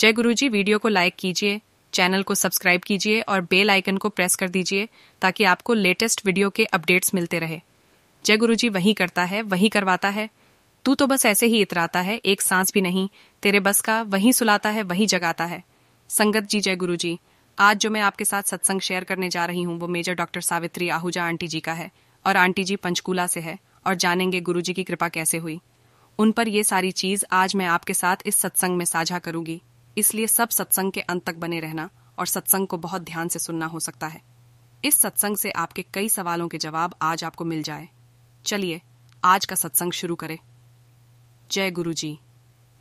जय गुरुजी, वीडियो को लाइक कीजिए, चैनल को सब्सक्राइब कीजिए और बेल आइकन को प्रेस कर दीजिए ताकि आपको लेटेस्ट वीडियो के अपडेट्स मिलते रहे। जय गुरुजी वही करता है, वही करवाता है। तू तो बस ऐसे ही इतराता है, एक सांस भी नहीं तेरे बस का, वही सुलाता है, वही जगाता है। संगत जी, जय गुरुजी। आज जो मैं आपके साथ सत्संग शेयर करने जा रही हूँ वो major doctor Savitri Ahuja aunty ji का है और आंटी जी पंचकूला से है और जानेंगे गुरुजी की कृपा कैसे हुई। उन पर ये सारी चीज आज मैं आपके साथ इस सत्संग में साझा करूंगी, इसलिए सब सत्संग के अंत तक बने रहना और सत्संग को बहुत ध्यान से सुनना हो सकता है। इस सत्संग से आपके कई सवालों के जवाब आज आपको मिल जाए। चलिए आज का सत्संग शुरू करें। जय गुरुजी।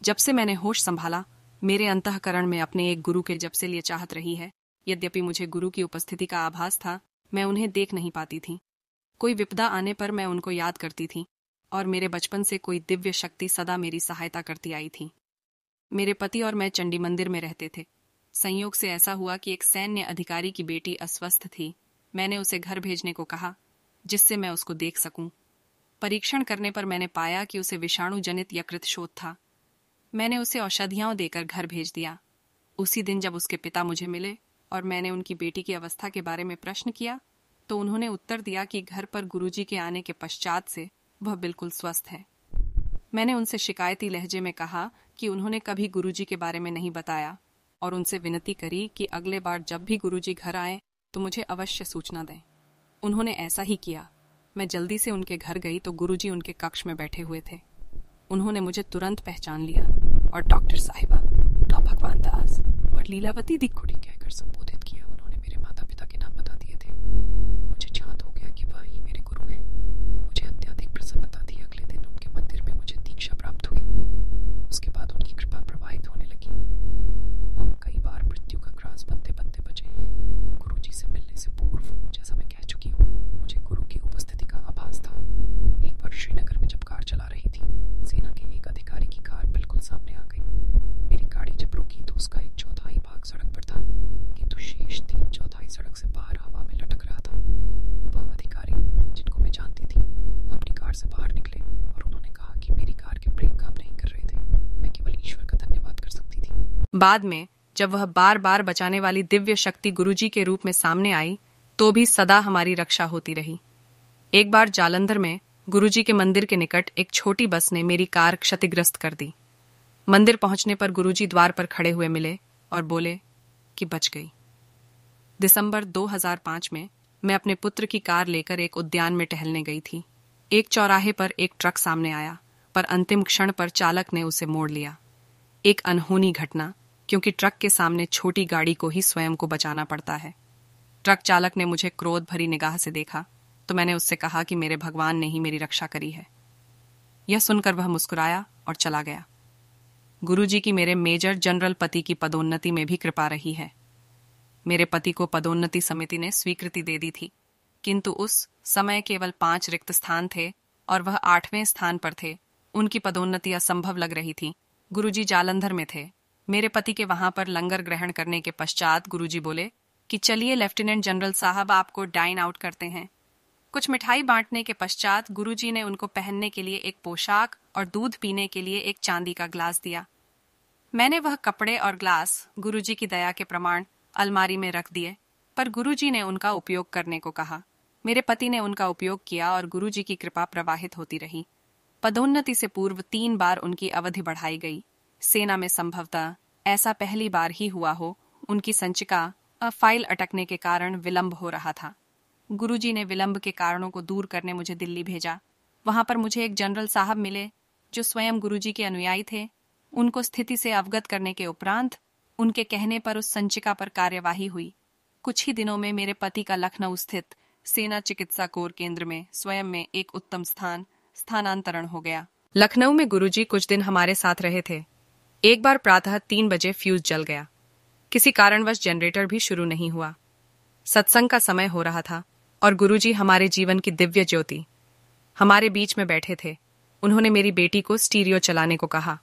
जब से मैंने होश संभाला, मेरे अंतःकरण में अपने एक गुरु के जब से लिए चाहत रही है। यद्यपि मुझे गुरु की उपस्थिति का आभास था, मैं उन्हें देख नहीं पाती थी। कोई विपदा आने पर मैं उनको याद करती थी और मेरे बचपन से कोई दिव्य शक्ति सदा मेरी सहायता करती आई थी। मेरे पति और मैं चंडी मंदिर में रहते थे। संयोग से ऐसा हुआ कि एक सैन्य अधिकारी की बेटी अस्वस्थ थी। मैंने उसे घर भेजने को कहा जिससे मैं उसको देख सकूं। परीक्षण करने पर मैंने पाया कि उसे विषाणु जनित यकृत शोथ था। मैंने उसे औषधियां देकर घर भेज दिया। उसी दिन जब उसके पिता मुझे मिले और मैंने उनकी बेटी की अवस्था के बारे में प्रश्न किया तो उन्होंने उत्तर दिया कि घर पर गुरुजी के आने के पश्चात से वह बिल्कुल स्वस्थ है। मैंने उनसे शिकायती लहजे में कहा कि उन्होंने कभी गुरुजी के बारे में नहीं बताया और उनसे विनती करी कि अगले बार जब भी गुरुजी घर आए तो मुझे अवश्य सूचना दें। उन्होंने ऐसा ही किया। मैं जल्दी से उनके घर गई तो गुरुजी उनके कक्ष में बैठे हुए थे। उन्होंने मुझे तुरंत पहचान लिया और डॉक्टर साहिबा, डॉ भगवान दास और लीलावती दिक्कुड़ी कहकर संबोधित किया। उन्होंने मेरे माता पिता के नाम बता दिए थे। मुझे ज्ञात हो गया कि वह ही मेरे गुरु हैं। मुझे अत्यधिक प्रसन्नता थी। अगले दिन उनके मंदिर में मुझे दीक्षा प्राप्त हुई। उसके बाद उनकी कृपा प्रवाहित होने लगी। हम कई बार मृत्यु का ग्रास बनते बनते बचे हैं। गुरुजी से मिलने से पूर्व, जैसा मैं कह चुकी हूँ, मुझे गुरु की उपस्थिति का आभास था। एक बार श्रीनगर में जब कार चला रही थी, सेना के एक अधिकारी की कार बिल्कुल सामने आ गई। मेरी गाड़ी जब रुकी तो उसका 1/4 भाग सड़क पर था, किंतु शेष 3/4 सड़क से बाहर हवा में लटक रहा था। वह अधिकारी, जिनको मैं जानती थी, अपनी कार से बाहर निकले और उन्होंने कहा कि मेरी कार के ब्रेक काम नहीं कर रहे थे। मैं केवल ईश्वर का धन्यवाद कर सकती थी। बाद में जब वह बार बार बचाने वाली दिव्य शक्ति गुरुजी के रूप में सामने आई तो भी सदा हमारी रक्षा होती रही। एक बार जालंधर में गुरुजी के मंदिर के निकट एक छोटी बस ने मेरी कार क्षतिग्रस्त कर दी। मंदिर पहुंचने पर गुरुजी द्वार पर खड़े हुए मिले और बोले कि बच गई। दिसंबर 2005 में मैं अपने पुत्र की कार लेकर एक उद्यान में टहलने गई थी। एक चौराहे पर एक ट्रक सामने आया, पर अंतिम क्षण पर चालक ने उसे मोड़ लिया। एक अनहोनी घटना, क्योंकि ट्रक के सामने छोटी गाड़ी को ही स्वयं को बचाना पड़ता है। ट्रक चालक ने मुझे क्रोध भरी निगाह से देखा तो मैंने उससे कहा कि मेरे भगवान ने ही मेरी रक्षा करी है। यह सुनकर वह मुस्कुराया और चला गया। गुरुजी की मेरे मेजर जनरल पति की पदोन्नति में भी कृपा रही है। मेरे पति को पदोन्नति समिति ने स्वीकृति दे दी थी, किंतु उस समय केवल 5 रिक्त स्थान थे और वह 8वें स्थान पर थे। उनकी पदोन्नति असंभव लग रही थी। गुरुजी जालंधर में थे। मेरे पति के वहां पर लंगर ग्रहण करने के पश्चात गुरुजी बोले कि चलिए लेफ्टिनेंट जनरल साहब, आपको डाइन आउट करते हैं। कुछ मिठाई बांटने के पश्चात गुरुजी ने उनको पहनने के लिए एक पोशाक और दूध पीने के लिए एक चांदी का ग्लास दिया। मैंने वह कपड़े और ग्लास गुरुजी की दया के प्रमाण अलमारी में रख दिए, पर गुरुजी ने उनका उपयोग करने को कहा। मेरे पति ने उनका उपयोग किया और गुरुजी की कृपा प्रवाहित होती रही। पदोन्नति से पूर्व 3 बार उनकी अवधि बढ़ाई गई। सेना में संभवतः ऐसा पहली बार ही हुआ हो। उनकी संचिका फाइल अटकने के कारण विलंब हो रहा था। गुरुजी ने विलंब के कारणों को दूर करने मुझे दिल्ली भेजा। वहां पर मुझे एक जनरल साहब मिले जो स्वयं गुरुजी के अनुयायी थे। उनको स्थिति से अवगत करने के उपरांत उनके कहने पर उस संचिका पर कार्यवाही हुई। कुछ ही दिनों में मेरे पति का लखनऊ स्थित सेना चिकित्सा कोर केंद्र में स्वयं में एक उत्तम स्थानांतरण हो गया। लखनऊ में गुरुजी कुछ दिन हमारे साथ रहे थे। एक बार प्रातः 3 बजे फ्यूज जल गया। किसी कारणवश जनरेटर भी शुरू नहीं हुआ। सत्संग का समय हो रहा था और गुरुजी हमारे जीवन की दिव्य ज्योति हमारे बीच में बैठे थे। उन्होंने मेरी बेटी को स्टीरियो चलाने को कहा।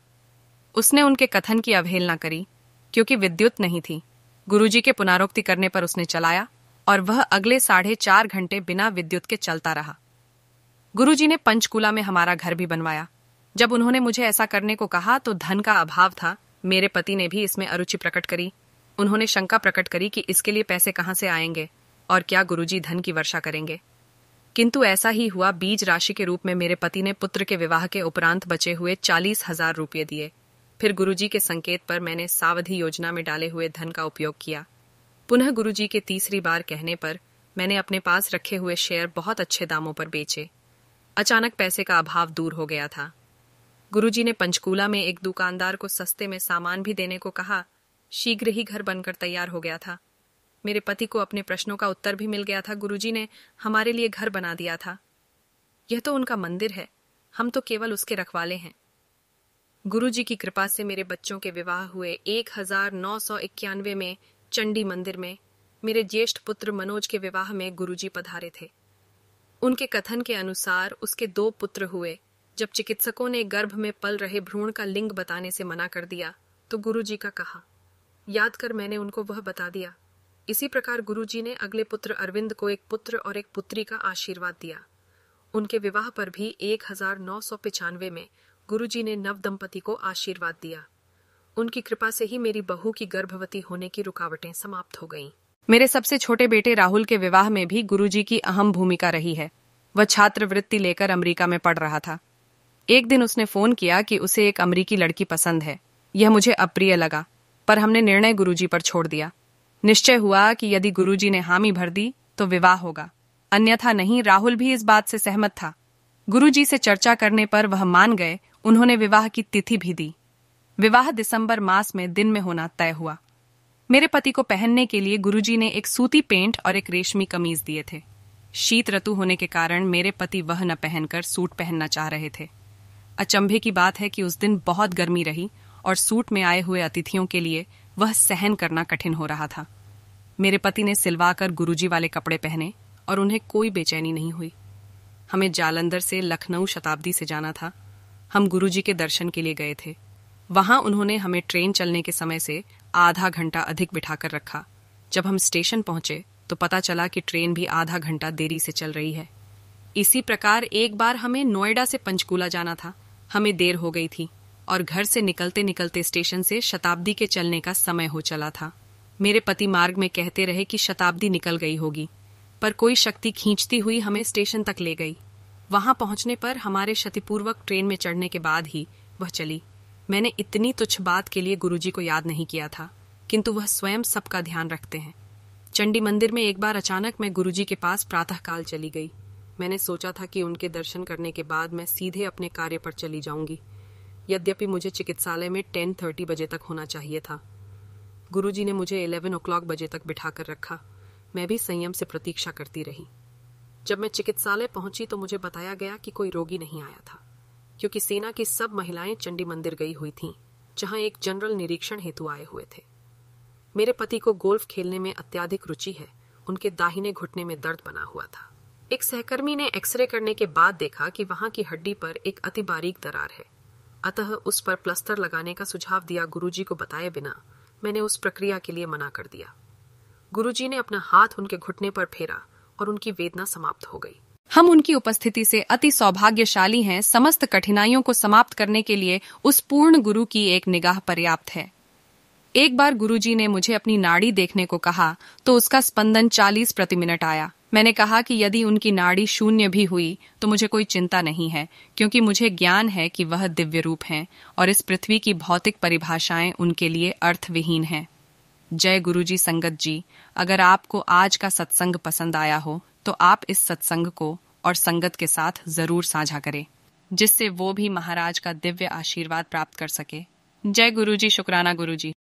उसने उनके कथन की अवहेलना करी क्योंकि विद्युत नहीं थी। गुरुजी के पुनरोक्ति करने पर उसने चलाया और वह अगले 4.5 घंटे बिना विद्युत के चलता रहा। गुरुजी ने पंचकूला में हमारा घर भी बनवाया। जब उन्होंने मुझे ऐसा करने को कहा तो धन का अभाव था, मेरे पति ने भी इसमें अरुचि प्रकट करी। उन्होंने शंका प्रकट करी कि इसके लिए पैसे कहाँ से आएंगे और क्या गुरुजी धन की वर्षा करेंगे। किंतु ऐसा ही हुआ। बीज राशि के रूप में मेरे पति ने पुत्र के विवाह के उपरांत बचे हुए 40,000 रुपये दिए। फिर गुरुजी के संकेत पर मैंने सावधि योजना में डाले हुए धन का उपयोग किया। पुनः गुरुजी के तीसरी बार कहने पर मैंने अपने पास रखे हुए शेयर बहुत अच्छे दामों पर बेचे। अचानक पैसे का अभाव दूर हो गया था। गुरुजी ने पंचकूला में एक दुकानदार को सस्ते में सामान भी देने को कहा। शीघ्र ही घर बनकर तैयार हो गया था। मेरे पति को अपने प्रश्नों का उत्तर भी मिल गया था। गुरुजी ने हमारे लिए घर बना दिया था। यह तो उनका मंदिर है, हम तो केवल उसके रखवाले हैं। गुरुजी की कृपा से मेरे बच्चों के विवाह हुए। 1991 में चंडी मंदिर में मेरे ज्येष्ठ पुत्र मनोज के विवाह में गुरुजी पधारे थे। उनके कथन के अनुसार उसके 2 पुत्र हुए। जब चिकित्सकों ने गर्भ में पल रहे भ्रूण का लिंग बताने से मना कर दिया तो गुरुजी का कहा याद कर मैंने उनको वह बता दिया। इसी प्रकार गुरुजी ने अगले पुत्र अरविंद को एक पुत्र और एक पुत्री का आशीर्वाद दिया। उनके विवाह पर भी 1995 में गुरुजी ने नव दंपति को आशीर्वाद दिया। उनकी कृपा से ही मेरी बहू की गर्भवती होने की रुकावटें समाप्त हो गईं। मेरे सबसे छोटे बेटे राहुल के विवाह में भी गुरुजी की अहम भूमिका रही है। वह छात्रवृत्ति लेकर अमेरिका में पढ़ रहा था। एक दिन उसने फोन किया कि उसे एक अमेरिकी लड़की पसंद है। यह मुझे अप्रिय लगा, पर हमने निर्णय गुरुजी पर छोड़ दिया। निश्चय हुआ कि यदि गुरुजी ने हामी भर दी तो विवाह होगा, अन्यथा नहीं। राहुल भी इस बात से सहमत था। गुरुजी से चर्चा करने पर वह मान गए। उन्होंने विवाह की तिथि भी दी। विवाह दिसंबर मास में दिन में होना तय हुआ। मेरे पति को पहनने के लिए गुरुजी ने एक सूती पेंट और एक रेशमी कमीज दिए थे। शीत ऋतु होने के कारण मेरे पति वह न पहनकर सूट पहनना चाह रहे थे। अचंभे की बात है कि उस दिन बहुत गर्मी रही और सूट में आए हुए अतिथियों के लिए वह सहन करना कठिन हो रहा था। मेरे पति ने सिलवाकर गुरुजी वाले कपड़े पहने और उन्हें कोई बेचैनी नहीं हुई। हमें जालंधर से लखनऊ शताब्दी से जाना था। हम गुरुजी के दर्शन के लिए गए थे। वहां उन्होंने हमें ट्रेन चलने के समय से आधा घंटा अधिक बिठाकर रखा। जब हम स्टेशन पहुंचे तो पता चला कि ट्रेन भी आधा घंटा देरी से चल रही है। इसी प्रकार एक बार हमें नोएडा से पंचकूला जाना था। हमें देर हो गई थी और घर से निकलते निकलते स्टेशन से शताब्दी के चलने का समय हो चला था। मेरे पति मार्ग में कहते रहे कि शताब्दी निकल गई होगी, पर कोई शक्ति खींचती हुई हमें स्टेशन तक ले गई। वहां पहुंचने पर हमारे क्षतिपूर्वक ट्रेन में चढ़ने के बाद ही वह चली। मैंने इतनी तुच्छ बात के लिए गुरुजी को याद नहीं किया था, किंतु वह स्वयं सबका ध्यान रखते हैं। चंडी मंदिर में एक बार अचानक मैं गुरुजी के पास प्रातःकाल चली गई। मैंने सोचा था कि उनके दर्शन करने के बाद मैं सीधे अपने कार्य पर चली जाऊंगी। यद्यपि मुझे चिकित्सालय में 10:30 बजे तक होना चाहिए था। गुरुजी ने मुझे 11 o'clock बजे तक बिठाकर रखा। मैं भी संयम से प्रतीक्षा करती रही। जब मैं चिकित्सालय पहुंची तो मुझे बताया गया कि कोई रोगी नहीं आया था, क्योंकि सेना की सब महिलाएं चंडी मंदिर गई हुई थीं, जहां एक जनरल निरीक्षण हेतु आए हुए थे। मेरे पति को गोल्फ खेलने में अत्यधिक रुचि है। उनके दाहिने घुटने में दर्द बना हुआ था। एक सहकर्मी ने एक्सरे करने के बाद देखा कि वहां की हड्डी पर एक अति बारीक दरार है, अतः उस पर प्लास्टर लगाने का सुझाव दिया। गुरुजी को बताए बिना मैंने उस प्रक्रिया के लिए मना कर दिया। गुरुजी ने अपना हाथ उनके घुटने पर फेरा और उनकी वेदना समाप्त हो गई। हम उनकी उपस्थिति से अति सौभाग्यशाली हैं। समस्त कठिनाइयों को समाप्त करने के लिए उस पूर्ण गुरु की एक निगाह पर्याप्त है। एक बार गुरुजी ने मुझे अपनी नाड़ी देखने को कहा तो उसका स्पंदन 40 प्रति मिनट आया। मैंने कहा कि यदि उनकी नाड़ी शून्य भी हुई तो मुझे कोई चिंता नहीं है, क्योंकि मुझे ज्ञान है कि वह दिव्य रूप हैं और इस पृथ्वी की भौतिक परिभाषाएं उनके लिए अर्थविहीन हैं। जय गुरुजी संगत जी। अगर आपको आज का सत्संग पसंद आया हो तो आप इस सत्संग को और संगत के साथ जरूर साझा करें, जिससे वो भी महाराज का दिव्य आशीर्वाद प्राप्त कर सके। जय गुरुजी। शुक्राना गुरुजी।